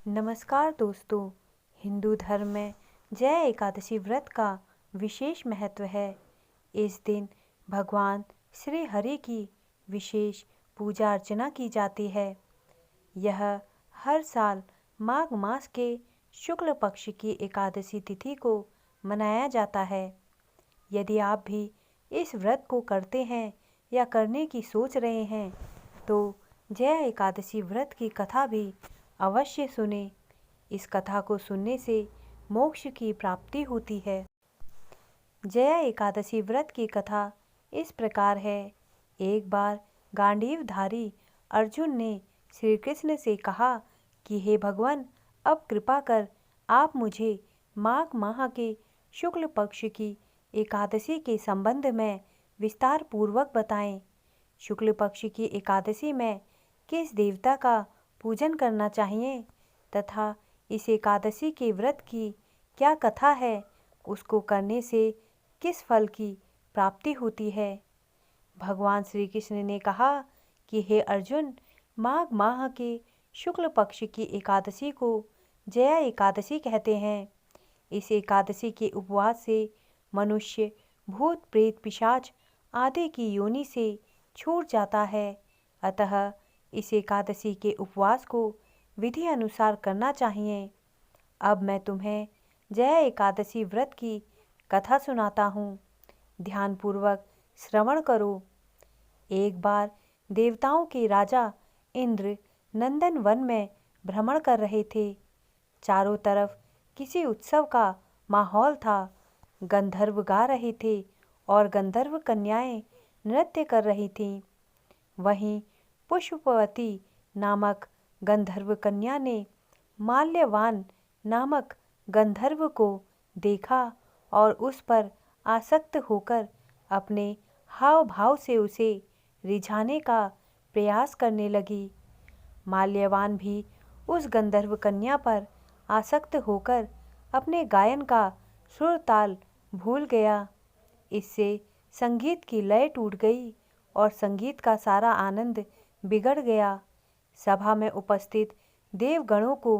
नमस्कार दोस्तों। हिंदू धर्म में जय एकादशी व्रत का विशेष महत्व है। इस दिन भगवान श्री हरि की विशेष पूजा अर्चना की जाती है। यह हर साल माघ मास के शुक्ल पक्ष की एकादशी तिथि को मनाया जाता है। यदि आप भी इस व्रत को करते हैं या करने की सोच रहे हैं तो जय एकादशी व्रत की कथा भी अवश्य सुने। इस कथा को सुनने से मोक्ष की प्राप्ति होती है। जया एकादशी व्रत की कथा इस प्रकार है। एक बार गांडीवधारी अर्जुन ने श्री कृष्ण से कहा कि हे भगवान, अब कृपा कर आप मुझे माघ माह के शुक्ल पक्ष की एकादशी के संबंध में विस्तार पूर्वक बताएं। शुक्ल पक्ष की एकादशी में किस देवता का पूजन करना चाहिए तथा इस एकादशी के व्रत की क्या कथा है, उसको करने से किस फल की प्राप्ति होती है। भगवान श्री कृष्ण ने कहा कि हे अर्जुन, माघ माह के शुक्ल पक्ष की एकादशी को जया एकादशी कहते हैं। इस एकादशी के उपवास से मनुष्य भूत प्रेत पिशाच आदि की योनि से छूट जाता है। अतः इस एकादशी के उपवास को विधि अनुसार करना चाहिए। अब मैं तुम्हें जया एकादशी व्रत की कथा सुनाता हूँ। ध्यानपूर्वक श्रवण करो। एक बार देवताओं के राजा इंद्र नंदन वन में भ्रमण कर रहे थे। चारों तरफ किसी उत्सव का माहौल था। गंधर्व गा रहे थे और गंधर्व कन्याएं नृत्य कर रही थीं। वहीं पुष्पवती नामक गंधर्व कन्या ने माल्यवान नामक गंधर्व को देखा और उस पर आसक्त होकर अपने हाव भाव से उसे रिझाने का प्रयास करने लगी। माल्यवान भी उस गंधर्व कन्या पर आसक्त होकर अपने गायन का सुर ताल भूल गया। इससे संगीत की लय टूट गई और संगीत का सारा आनंद बिगड़ गया। सभा में उपस्थित देवगणों को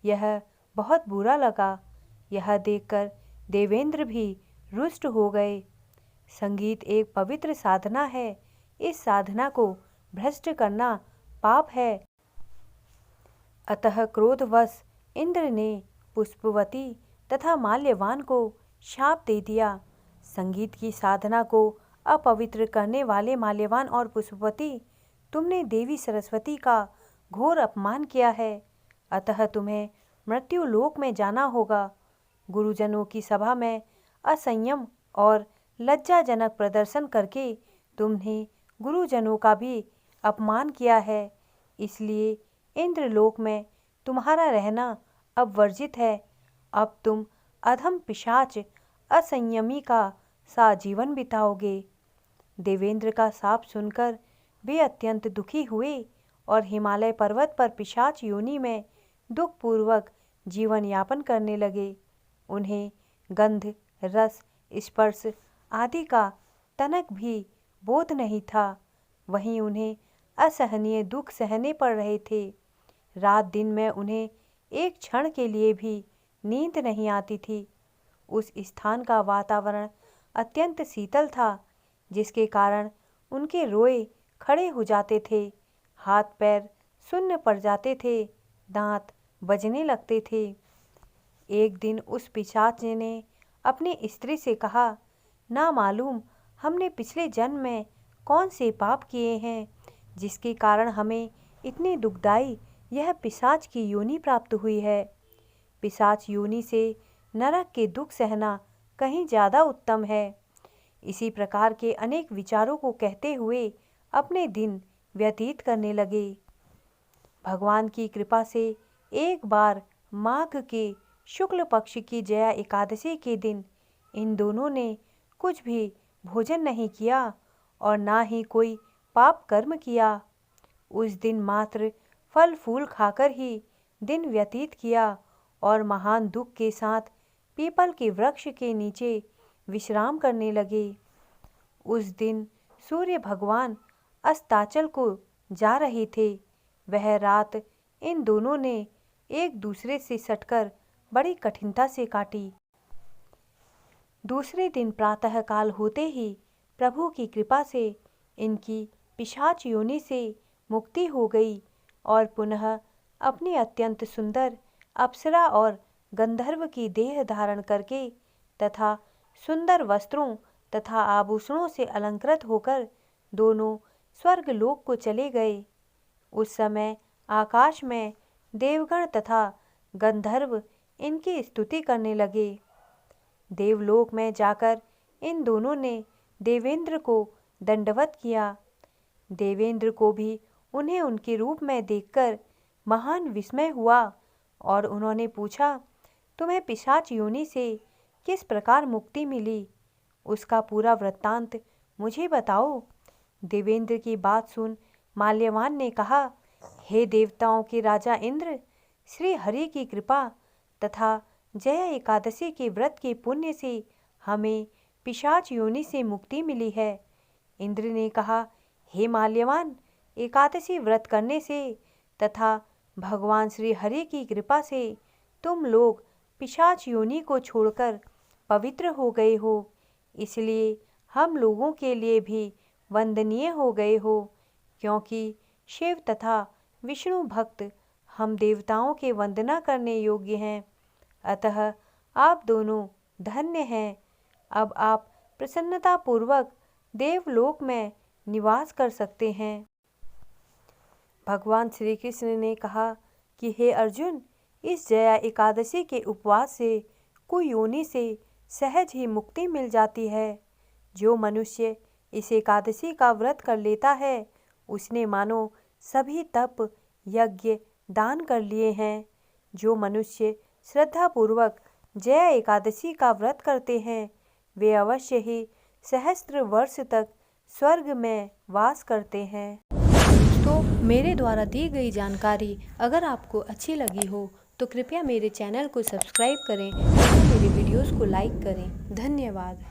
यह बहुत बुरा लगा। यह देखकर देवेंद्र भी रुष्ट हो गए। संगीत एक पवित्र साधना है। इस साधना को भ्रष्ट करना पाप है। अतः क्रोधवश इंद्र ने पुष्पवती तथा माल्यवान को शाप दे दिया। संगीत की साधना को अपवित्र करने वाले माल्यवान और पुष्पवती, तुमने देवी सरस्वती का घोर अपमान किया है। अतः तुम्हें मृत्यु लोक में जाना होगा। गुरुजनों की सभा में असंयम और लज्जाजनक प्रदर्शन करके तुमने गुरुजनों का भी अपमान किया है। इसलिए इंद्रलोक में तुम्हारा रहना अब वर्जित है। अब तुम अधम पिशाच असंयमी का सा जीवन बिताओगे। देवेंद्र का शाप सुनकर वे अत्यंत दुखी हुए और हिमालय पर्वत पर पिशाच योनि में दुखपूर्वक जीवन यापन करने लगे। उन्हें गंध, रस, स्पर्श आदि का तनक भी बोध नहीं था। वहीं उन्हें असहनीय दुख सहने पड़ रहे थे। रात दिन में उन्हें एक क्षण के लिए भी नींद नहीं आती थी। उस स्थान का वातावरण अत्यंत शीतल था, जिसके कारण उनके रोए खड़े हो जाते थे, हाथ पैर शून्य पड़ जाते थे, दांत बजने लगते थे। एक दिन उस पिशाच ने अपनी स्त्री से कहा, ना मालूम हमने पिछले जन्म में कौन से पाप किए हैं, जिसके कारण हमें इतनी दुखदाई यह पिशाच की योनि प्राप्त हुई है। पिशाच योनि से नरक के दुख सहना कहीं ज़्यादा उत्तम है। इसी प्रकार के अनेक विचारों को कहते हुए अपने दिन व्यतीत करने लगे। भगवान की कृपा से एक बार माघ के शुक्ल पक्ष की जया एकादशी के दिन इन दोनों ने कुछ भी भोजन नहीं किया और ना ही कोई पाप कर्म किया। उस दिन मात्र फल फूल खाकर ही दिन व्यतीत किया और महान दुख के साथ पीपल के वृक्ष के नीचे विश्राम करने लगे। उस दिन सूर्य भगवान अस्ताचल को जा रहे थे। वह रात इन दोनों ने एक दूसरे से सटकर बड़ी कठिनता से काटी। दूसरे दिन प्रातःकाल होते ही प्रभु की कृपा से इनकी पिशाच योनि से मुक्ति हो गई और पुनः अपनी अत्यंत सुंदर अप्सरा और गंधर्व की देह धारण करके तथा सुंदर वस्त्रों तथा आभूषणों से अलंकृत होकर दोनों स्वर्गलोक को चले गए। उस समय आकाश में देवगण तथा गंधर्व इनकी स्तुति करने लगे। देवलोक में जाकर इन दोनों ने देवेंद्र को दंडवत किया। देवेंद्र को भी उन्हें उनके रूप में देखकर महान विस्मय हुआ और उन्होंने पूछा, तुम्हें पिशाच योनि से किस प्रकार मुक्ति मिली? उसका पूरा वृत्तांत मुझे बताओ। देवेंद्र की बात सुन माल्यवान ने कहा, हे देवताओं के राजा इंद्र, श्री हरि की कृपा तथा जया एकादशी के व्रत के पुण्य से हमें पिशाच योनि से मुक्ति मिली है। इंद्र ने कहा, हे माल्यवान, एकादशी व्रत करने से तथा भगवान श्री हरि की कृपा से तुम लोग पिशाच योनि को छोड़कर पवित्र हो गए हो, इसलिए हम लोगों के लिए भी वंदनीय हो गए हो, क्योंकि शिव तथा विष्णु भक्त हम देवताओं के वंदना करने योग्य हैं। अतः आप दोनों धन्य हैं। अब आप प्रसन्नतापूर्वक देवलोक में निवास कर सकते हैं। भगवान श्री कृष्ण ने कहा कि हे अर्जुन, इस जया एकादशी के उपवास से कोई योनि से सहज ही मुक्ति मिल जाती है। जो मनुष्य इस एकादशी का व्रत कर लेता है उसने मानो सभी तप यज्ञ दान कर लिए हैं। जो मनुष्य श्रद्धापूर्वक जया एकादशी का व्रत करते हैं वे अवश्य ही सहस्त्र वर्ष तक स्वर्ग में वास करते हैं। तो मेरे द्वारा दी गई जानकारी अगर आपको अच्छी लगी हो तो कृपया मेरे चैनल को सब्सक्राइब करें और मेरे वीडियोस को लाइक करें। धन्यवाद।